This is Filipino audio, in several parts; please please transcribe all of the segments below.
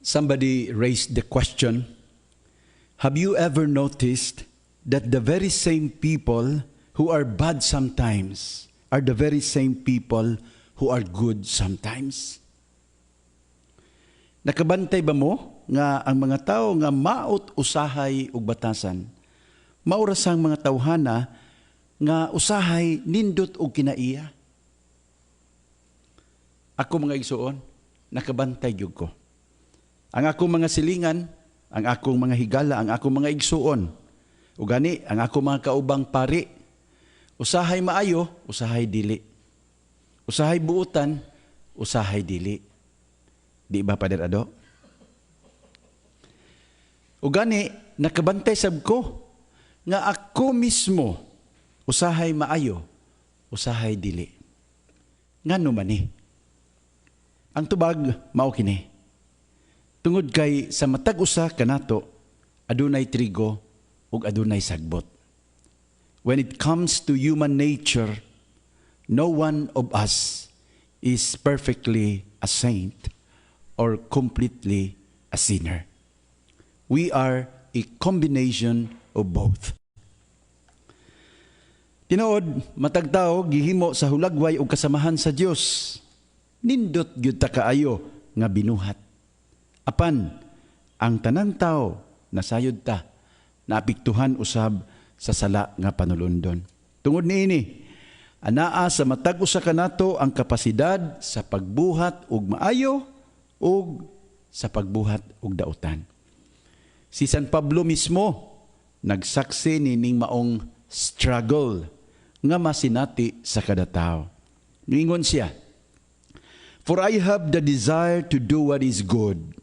Somebody raised the question, have you ever noticed that the very same people who are bad sometimes are the very same people who are good sometimes? Nakabantay ba mo nga ang mga tao nga maot usahay ug batasan, maurasang mga tawhana nga usahay nindot ug kinaiya? Ako mga igsuon, nakabantay gyud ko. Ang akong mga silingan, ang akong mga higala, ang akong mga igsuon, ug gani ang akong mga kaubang pari, usahay maayo, usahay dili. Usahay buutan, usahay dili. Di ba, Pader Ado? Ug gani nakabantay sab ko nga ako mismo usahay maayo, usahay dili. Ngano man ni? Ang tubag mao kini. Tungod kay sa matag usa kanato adunay trigo ug adunay sagbot. When it comes to human nature, no one of us is perfectly a saint or completely a sinner. We are a combination of both. Tinuod, matag tao gihimo sa hulagway ug kasamahan sa Dios. Nindot gyud ta kaayo nga binuhat. Apan ang tanang tao nasayod ta naapektuhan usab sa sala nga panulundon. Tungod niini, anaa sa matag usa kanato ang kapasidad sa pagbuhat og maayo ug sa pagbuhat og dautan. Si San Pablo mismo nagsaksi nining maong struggle nga masinati sa kada tawo. Ningon siya, "For I have the desire to do what is good,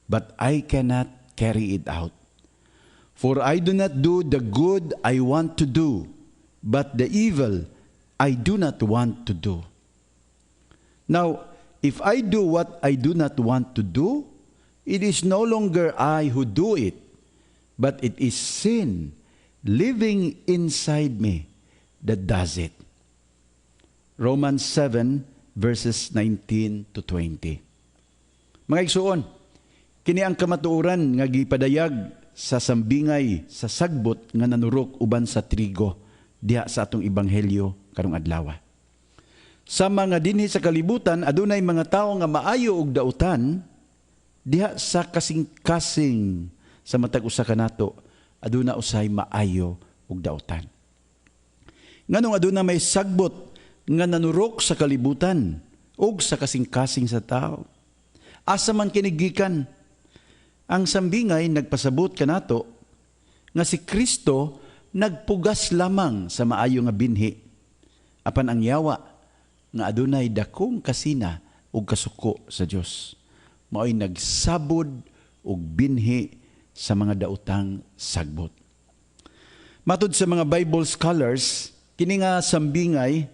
but I cannot carry it out. For I do not do the good I want to do, but the evil I do not want to do. Now, if I do what I do not want to do, it is no longer I who do it, but it is sin living inside me that does it." Romans 7 verses 19 to 20. Mga igsuon, kini ang kamatuoran nga gipadayag sa sambingay sa sagbot nga nanurok uban sa trigo diha sa atong ebanghelyo karong adlaw. Sa mga dinhi sa kalibutan adunay mga tawo nga maayo og dautan, diha sa kasing-kasing sa matag usa kanato aduna usay maayo og dautan. Nganong aduna may sagbot nga nanurok sa kalibutan ug sa kasing-kasing sa tao. Asa man kini gikan? Ang sambingay nagpasabot kanato nga si Kristo nagpugas lamang sa maayo nga binhi. Apan ang yawa nga adunay dakong kasina ug kasuko sa Dios, mao'y nagsabod og binhi sa mga daotang sagbot. Matud sa mga Bible scholars, kini nga sambingay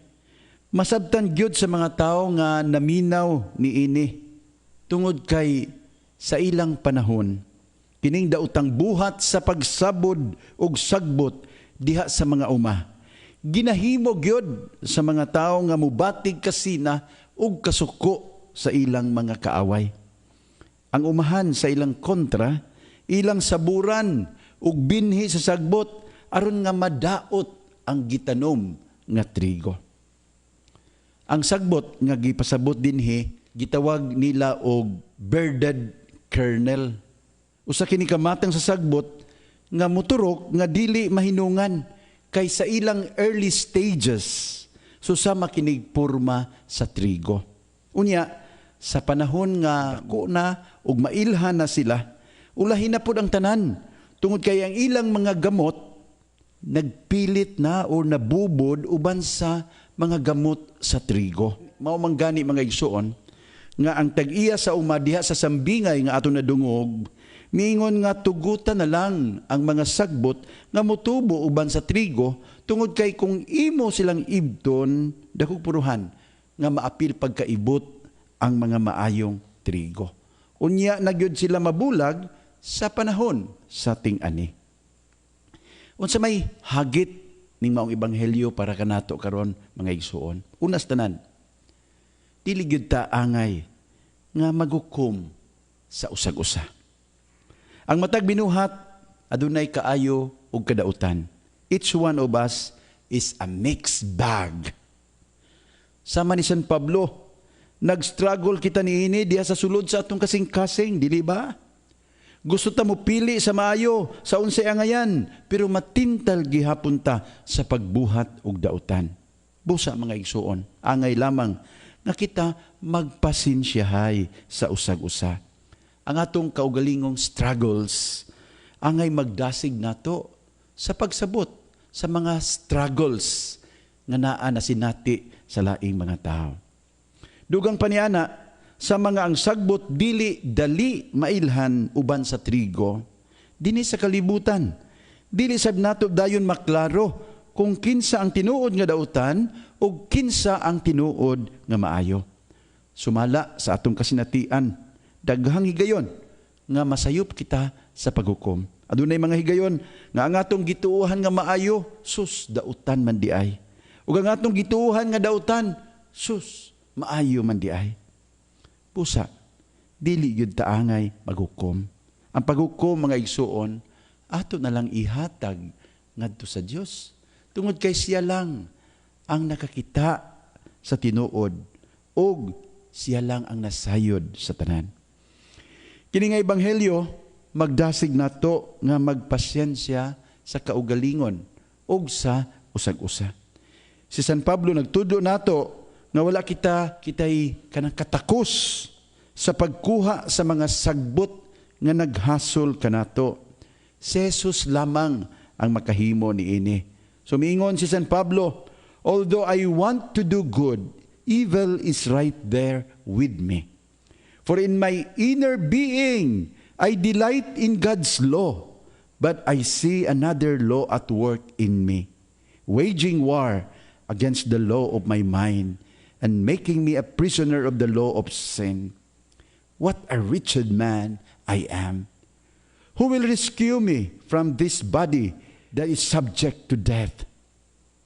masabtan gyud sa mga tawo nga naminaw niini tungod kay sa ilang panahon kining daotang buhat sa pagsabod ug sagbot diha sa mga uma ginahimo gyud sa mga tawo nga mubatig kasina ug kasuko sa ilang mga kaaway. Ang umahan sa ilang kontra, ilang saburan ug binhi sa sagbot aron nga madaot ang gitanom nga trigo. Ang sagbot nga gipasabot dinhi gitawag nila og bearded kernel. Usa kini kamatang sa sagbot nga moturok nga dili mahinungan kay sa ilang early stages susama kinig porma sa trigo. Unya sa panahon nga kuna ug mailhan na sila, ulahin na pud ang tanan tungod kay ang ilang mga gamot nagpilit na o nabubod uban sa mga gamot sa trigo. Mao man gani mga igsuon nga ang tag-iya sa uma diha sa sambingay nga ato nadungog, miingon nga tugutan na lang ang mga sagbot nga motubo uban sa trigo tungod kay kung imo silang ibton, dakog puruhan nga maapil pagkaibot ang mga maayong trigo. Unya na gyud sila mabulag sa panahon sa ting-ani. Unsa may hagit ning maong ebanghelyo para kanato karon mga igsuon? Unas tanan, dili gyud ta angay nga maghukom sa usag-usa. Ang matag binuhat adunay kaayo ug kadautan. Each one of us is a mixed bag. Sama ni San Pablo, nag-struggle kita niini diha sa sulod sa atong kasing-kasing, dili ba? Gusto ta mo pili sa maayo, sa unsay angayan, pero matintal gihapon ta sa pagbuhat ug dautan. Busa mga igsuon, angay lamang nga kita magpasensyahay sa usag-usa. Ang atong kaugalingong struggles, angay magdasig nato sa pagsabot sa mga struggles nga naa na sinati sa laing mga tao. Dugang paniana, sa mga ang sagbot dili dali mailhan uban sa trigo, dinhi sa kalibutan, dili sab nato dayon maklaro kung kinsa ang tinuod nga dautan o kinsa ang tinuod nga maayo. Sumala sa atong kasinatian, daghang higayon nga masayop kita sa paghukom. Adunay mga higayon nga ang atong gituohan nga maayo, sus, dautan man di ay. Ug ang atong gituohan nga dautan, sus, maayo man di ay. Pusa, dili yun taangay maghukom. Ang paghukom, mga igsuon, ato na lang ihatag ngadto sa Dios. Tungod kay siya lang ang nakakita sa tinuod ug siya lang ang nasayod sa tanan. Kini nga ebanghelyo, magdasig nato nga magpasyensya sa kaugalingon ug sa usag-usa. Si San Pablo nagtudlo nato nga wala kitay kanang katakos sa pagkuha sa mga sagbot nga naghasol kanato. Si Jesus lamang ang makahimo niini. So miingon si San Pablo, although I want to do good, evil is right there with me. For in my inner being, I delight in God's law, but I see another law at work in me, waging war against the law of my mind and making me a prisoner of the law of sin. What a wretched man I am. Who will rescue me from this body that is subject to death?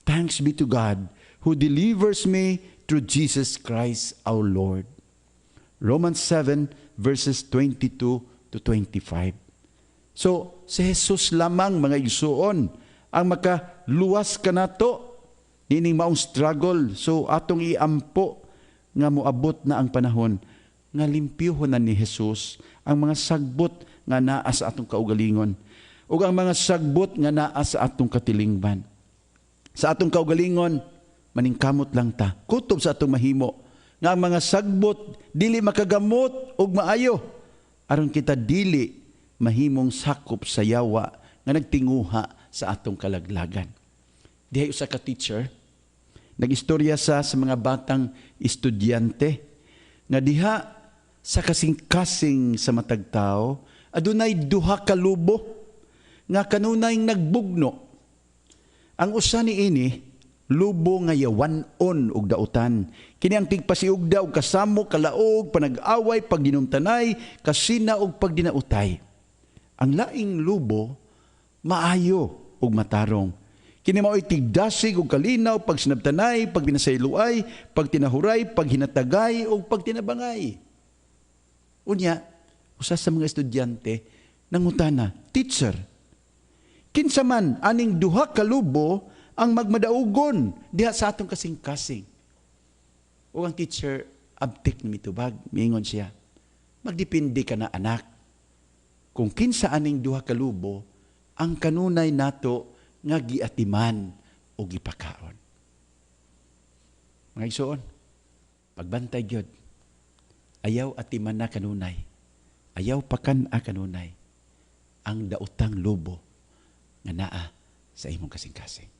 Thanks be to God who delivers me through Jesus Christ our Lord. Romans 7 verses 22 to 25. So, si Jesus lamang mga igsuon ang makaluwas kanato nining maong struggle. So, atong iampo nga moabot na ang panahon nga limpyuhon na ni Jesus ang mga sagbot nga naa sa atong kaugalingon ug ang mga sagbot nga naa sa atong katilingban. Sa atong kaugalingon, maningkamot lang ta. Kutob sa atong mahimo nga ang mga sagbot dili makagamot ug maayo aron kita dili mahimong sakop sa yawa nga nagtinguha sa atong kalaglagan. Dihay usa ka teacher nagistorya sa mga batang estudyante nga diha sa kasing-kasing sa matag tao adunay duha ka lubo nga kanunay nagbugno. Ang usa niini lubo nga yawan-on og dautan. Kini ang tigpasiugda og kasamo, kalaog, panag-away, pagdinumtanay, kasina og pagdinautay. Ang laing lubo maayo og matarong. Kini mao'y tigdasig og kalinaw, pagsinabtanay, pagbinasayluay, pagtinahuray, paghinatagay og pagtinabangay. Unya, usa sa mga estudyante nangutana, "Teacher, kinsa man aning duha ka lubo ang magmadaugon diha sa atong kasing-kasing?" O ang teacher, abtik ni mitubag, miingon siya, "Magdepende ka na anak. Kung kinsa aning duha ka lubo, ang kanunay nato nga giatiman o gipakaon." Mga igsoon, pagbantay gyud. Ayaw atiman na kanunay. Ayaw pakan a kanunay. Ang daotang lubo nga naa sa imong kasing-kasing.